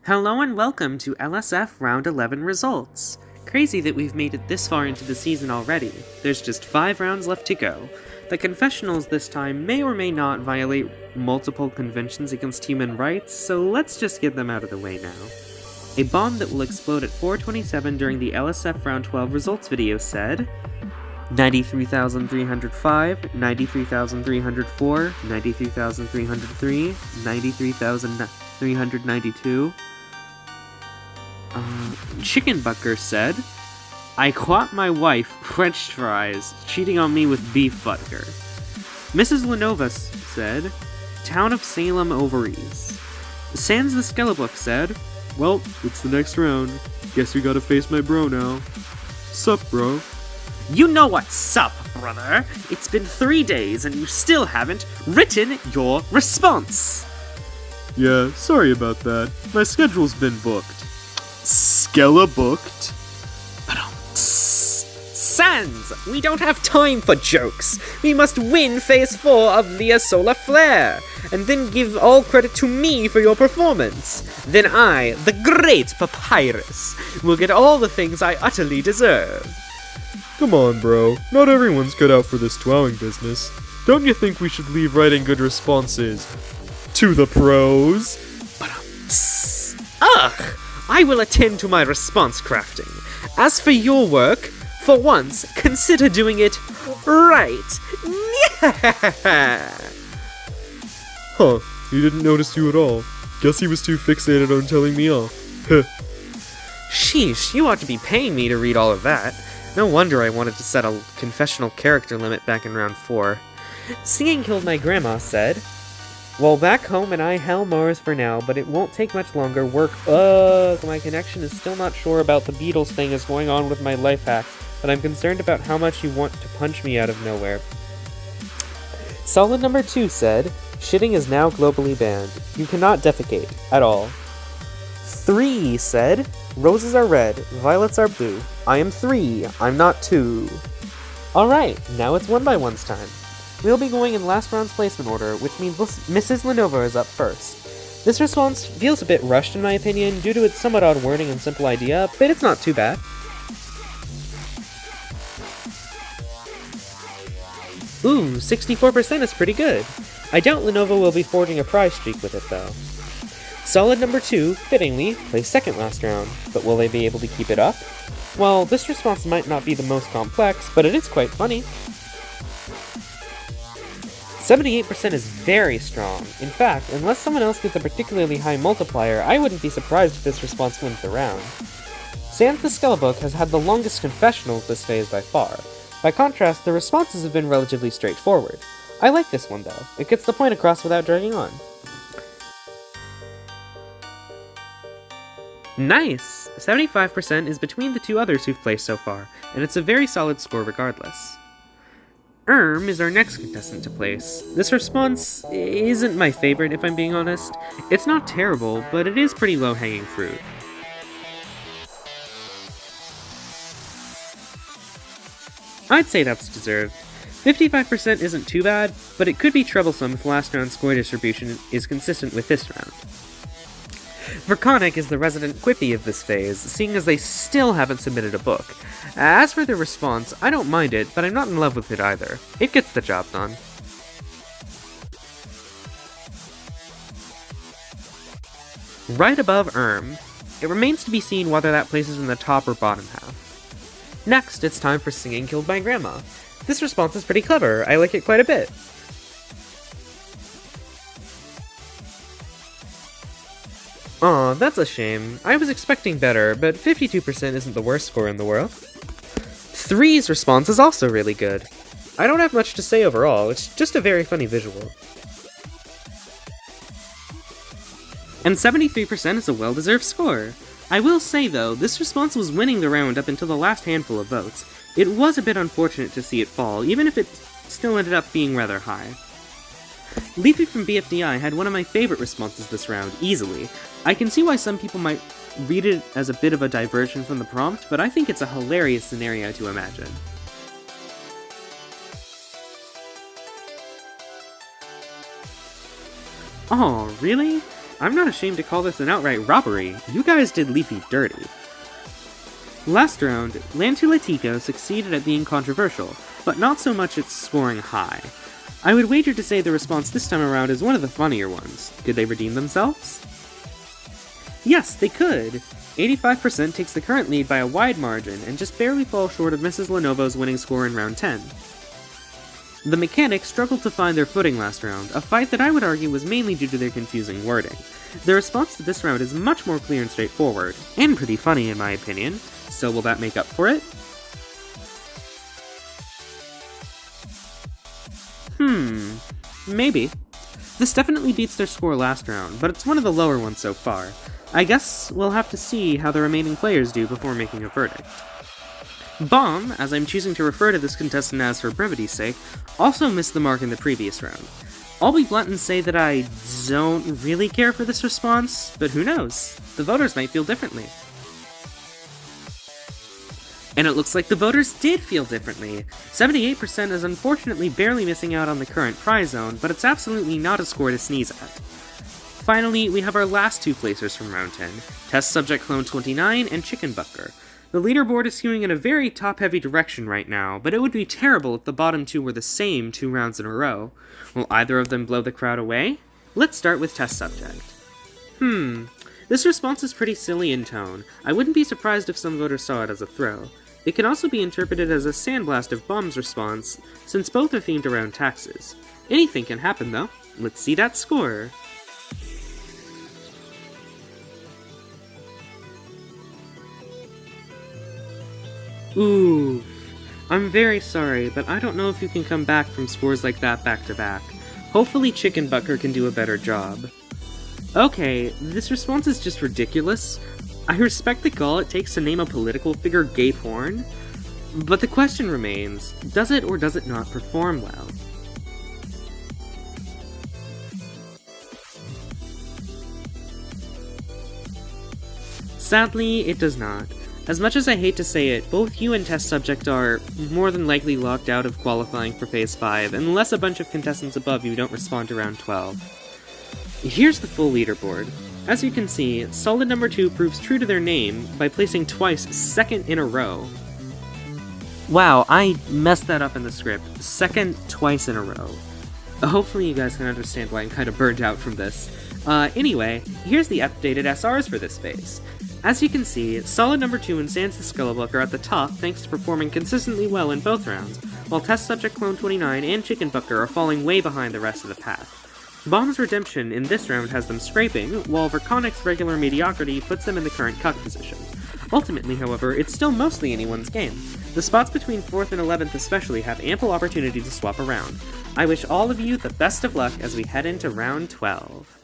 Hello and welcome to LSF Round 11 results. Crazy that we've made it this far into the season already. There's just 5 rounds left to go. The confessionals this time may or may not violate multiple conventions against human rights, so let's just get them out of the way now. A bomb that will explode at 4:27 during the LSF Round 12 results video said 93,305, 93,304, 93,303, 93,392. Chicken Bucker said, I caught my wife, French fries, cheating on me with beef butter. Mrs. Lenova said, Town of Salem ovaries. Sans the Skellebook said, well, it's the next round. Guess we gotta face my bro now. Sup, bro? You know what's up, brother. It's been 3 days and you still haven't written your response. Yeah, sorry about that. My schedule's been booked. Skella booked? Sans! We don't have time for jokes. We must win Phase 4 of the Solar Flare, and then give all credit to me for your performance. Then I, the great Papyrus, will get all the things I utterly deserve. Come on, bro. Not everyone's cut out for this twowing business. Don't you think we should leave writing good responses to the pros? Ugh! I will attend to my response crafting. As for your work, for once, consider doing it right. Huh, he didn't notice you at all. Guess he was too fixated on telling me off. Sheesh, you ought to be paying me to read all of that. No wonder I wanted to set a confessional character limit back in round 4. Singing Killed My Grandma said, well, back home and I hell Mars for now, but it won't take much longer. My connection is still not sure about the Beatles thing is going on with my life hacks, but I'm concerned about how much you want to punch me out of nowhere. Solid number 2 said, shitting is now globally banned. You cannot defecate, at all. 3 said, roses are red, violets are blue. I am 3, I'm not 2. Alright, now it's 1x1's time. We'll be going in last round's placement order, which means Mrs. Lenova is up first. This response feels a bit rushed in my opinion, due to its somewhat odd wording and simple idea, but it's not too bad. Ooh, 64% is pretty good. I doubt Lenova will be forging a prize streak with it though. Solid number 2, fittingly, plays second last round, but will they be able to keep it up? Well, this response might not be the most complex, but it is quite funny. 78% is very strong. In fact, unless someone else gets a particularly high multiplier, I wouldn't be surprised if this response wins the round. Sans the Skellebook has had the longest confessionals this phase by far. By contrast, the responses have been relatively straightforward. I like this one though. It gets the point across without dragging on. Nice! 75% is between the 2 others who've placed so far, and it's a very solid score regardless. Is our next contestant to place. This response isn't my favorite if I'm being honest. It's not terrible, but it is pretty low-hanging fruit. I'd say that's deserved. 55% isn't too bad, but it could be troublesome if last round's score distribution is consistent with this round. Verconic is the resident quippy of this phase, seeing as they still haven't submitted a book. As for their response, I don't mind it, but I'm not in love with it either. It gets the job done. Right above it remains to be seen whether that places in the top or bottom half. Next, it's time for Singing Killed My Grandma. This response is pretty clever, I like it quite a bit. Aw, that's a shame. I was expecting better, but 52% isn't the worst score in the world. 3's response is also really good. I don't have much to say overall, it's just a very funny visual. And 73% is a well-deserved score. I will say though, this response was winning the round up until the last handful of votes. It was a bit unfortunate to see it fall, even if it still ended up being rather high. Leafy from BFDI had one of my favorite responses this round, easily. I can see why some people might read it as a bit of a diversion from the prompt, but I think it's a hilarious scenario to imagine. Oh, really? I'm not ashamed to call this an outright robbery. You guys did Leafy dirty. Last round, Lantulatico succeeded at being controversial, but not so much at scoring high. I would wager to say the response this time around is one of the funnier ones. Did they redeem themselves? Yes, they could! 85% takes the current lead by a wide margin, and just barely falls short of Mrs. Lenovo's winning score in round 10. The mechanics struggled to find their footing last round, a fight that I would argue was mainly due to their confusing wording. The response to this round is much more clear and straightforward, and pretty funny in my opinion, so will that make up for it? Maybe. This definitely beats their score last round, but it's one of the lower ones so far. I guess we'll have to see how the remaining players do before making a verdict. Bomb, as I'm choosing to refer to this contestant as for brevity's sake, also missed the mark in the previous round. I'll be blunt and say that I don't really care for this response, but who knows? The voters might feel differently. And it looks like the voters did feel differently. 78% is unfortunately barely missing out on the current prize zone, but it's absolutely not a score to sneeze at. Finally, we have our last two placers from round 10, Test Subject Clone 29 and Chicken Bucker. The leaderboard is skewing in a very top-heavy direction right now, but it would be terrible if the bottom two were the same 2 rounds in a row. Will either of them blow the crowd away? Let's start with Test Subject. This response is pretty silly in tone. I wouldn't be surprised if some voters saw it as a throw. It can also be interpreted as a sandblast of Bomb's response, since both are themed around taxes. Anything can happen though. Let's see that score. Ooh, I'm very sorry, but I don't know if you can come back from scores like that back to back. Hopefully Chicken Bucker can do a better job. Okay, this response is just ridiculous. I respect the gall it takes to name a political figure gay porn, but the question remains, does it or does it not perform well? Sadly, it does not. As much as I hate to say it, both you and Test Subject are more than likely locked out of qualifying for Phase 5, unless a bunch of contestants above you don't respond to round 12. Here's the full leaderboard. As you can see, solid number 2 proves true to their name by placing twice second in a row. Wow, I messed that up in the script. Second twice in a row. Hopefully you guys can understand why I'm kind of burnt out from this. Anyway, here's the updated SRs for this phase. As you can see, solid number 2 and Sans the Scullabuck are at the top thanks to performing consistently well in both rounds, while Test Subject Clone 29 and Chicken Bucker are falling way behind the rest of the pack. Bomb's redemption in this round has them scraping, while Verconic's regular mediocrity puts them in the current cuck position. Ultimately, however, it's still mostly anyone's game. The spots between 4th and 11th especially have ample opportunity to swap around. I wish all of you the best of luck as we head into round 12.